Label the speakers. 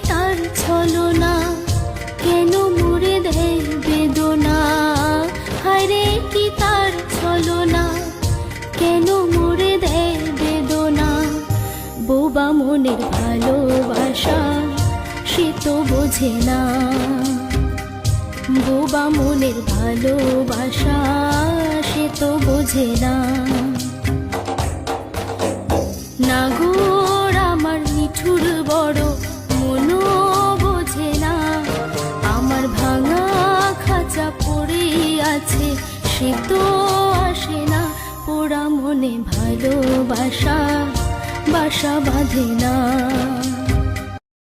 Speaker 1: তার ছলনা, কেন মুড়ে দেয় বেদনা। হায়রে কি তার ছলনা, কেন মুড়ে দেয় বেদনা। বোবা মনের ভালোবাসা সে তো বোঝে না, বোবা মনের ভালোবাসা সে তো বোঝে না। নাগর আমার নিঠুর বড় মনও বোঝে না, আমার ভাঙা খাঁচা পড়ে আছে সে তো আসে না। পোড়া মনে ভালোবাসা বাসা বাঁধে না।